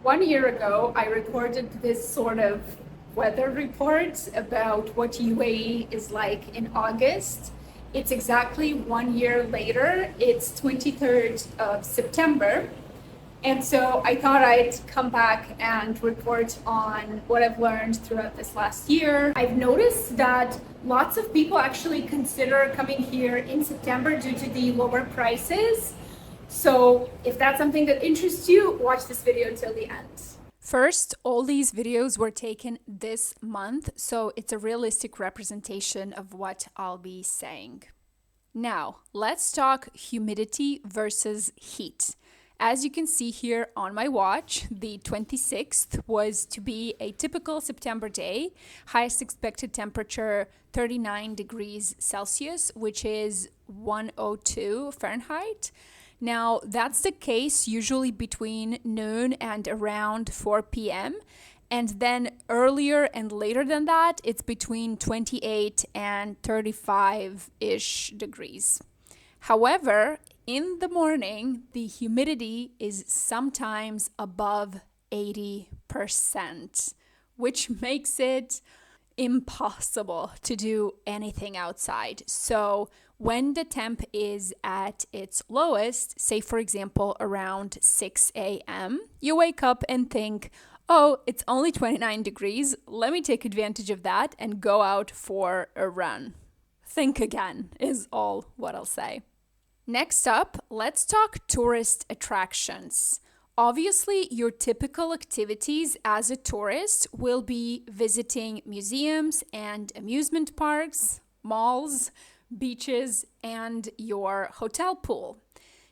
1 year ago, I recorded this sort of weather report about what UAE is like in August. It's exactly 1 year later. It's 23rd of September. And so I thought I'd come back and report on what I've learned throughout this last year. I've noticed that lots of people actually consider coming here in September due to the lower prices. So if that's something that interests you, watch this video till the end. First, all these videos were taken this month, so it's a realistic representation of what I'll be saying. Now, let's talk humidity versus heat. As you can see here on my watch, the 26th was to be a typical September day, highest expected temperature 39 degrees Celsius, which is 102 Fahrenheit. Now, that's the case usually between noon and around 4 p.m. And then earlier and later than that, it's between 28 and 35-ish degrees. However, in the morning, the humidity is sometimes above 80%, which makes it impossible to do anything outside. So when the temp is at its lowest, say for example around 6 a.m., you wake up and think, oh, it's only 29 degrees, let me take advantage of that and go out for a run. Think again is all what I'll say. Next up, let's talk tourist attractions. Obviously, your typical activities as a tourist will be visiting museums and amusement parks, malls, beaches, and your hotel pool.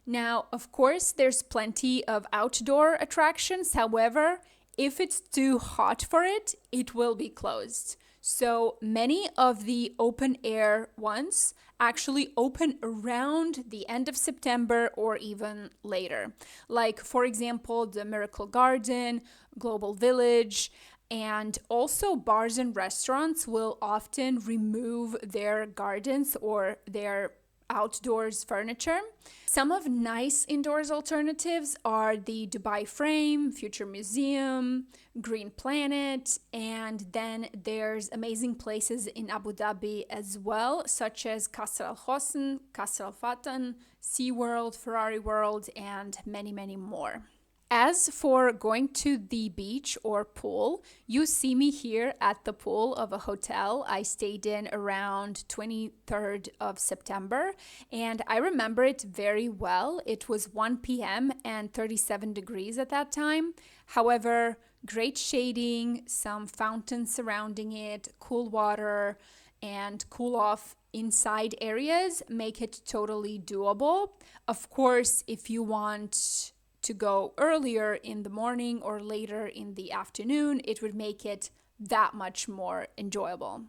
Now, of course, there's plenty of outdoor attractions. However, if it's too hot for it, it will be closed. So many of the open air ones actually open around the end of September or even later. Like, for example, the Miracle Garden, Global Village, and also bars and restaurants will often remove their gardens or their outdoors furniture. Some of nice indoors alternatives are the Dubai Frame, Future Museum, Green Planet, and then there's amazing places in Abu Dhabi as well, such as Qasr Al Hosn, Qasr Al Fatan, SeaWorld, Ferrari World, and many, many more. As for going to the beach or pool, you see me here at the pool of a hotel I stayed in around 23rd of September, and I remember it very well. It was 1 p.m. and 37 degrees at that time. However, great shading, some fountains surrounding it, cool water, and cool off inside areas make it totally doable. Of course, if you want to go earlier in the morning or later in the afternoon, it would make it that much more enjoyable.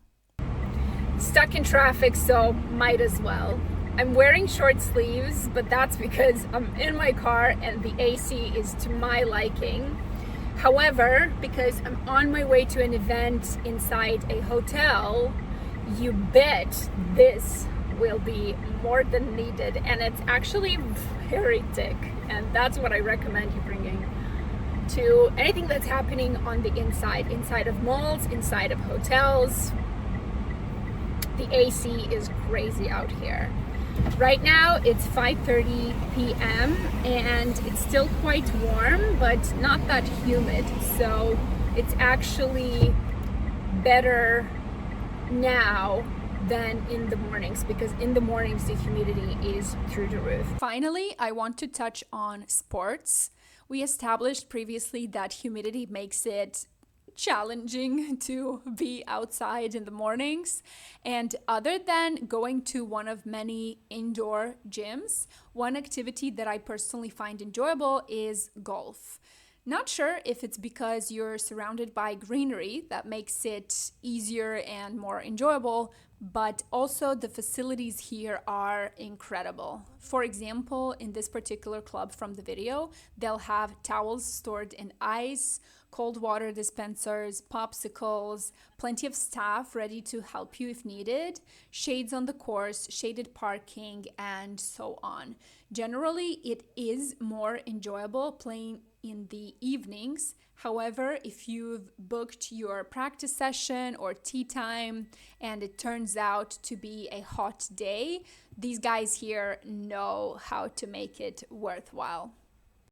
Stuck in traffic, so might as well. I'm wearing short sleeves, but that's because I'm in my car and the AC is to my liking. However, because I'm on my way to an event inside a hotel, you bet this will be more than needed, and it's actually very thick, and that's what I recommend you bringing to anything that's happening on the inside of malls, inside of hotels. The AC is crazy out here. Right now it's 5:30 p.m. and it's still quite warm, but not that humid, so it's actually better now than in the mornings, because in the mornings the humidity is through the roof. Finally, I want to touch on sports. We established previously that humidity makes it challenging to be outside in the mornings. And other than going to one of many indoor gyms, one activity that I personally find enjoyable is golf. Not sure if it's because you're surrounded by greenery that makes it easier and more enjoyable, but also the facilities here are incredible. For example, in this particular club from the video, they'll have towels stored in ice, cold water dispensers, popsicles, plenty of staff ready to help you if needed, shades on the course, shaded parking, and so on. Generally, it is more enjoyable playing in the evenings. However, if you've booked your practice session or tea time and it turns out to be a hot day, these guys here know how to make it worthwhile.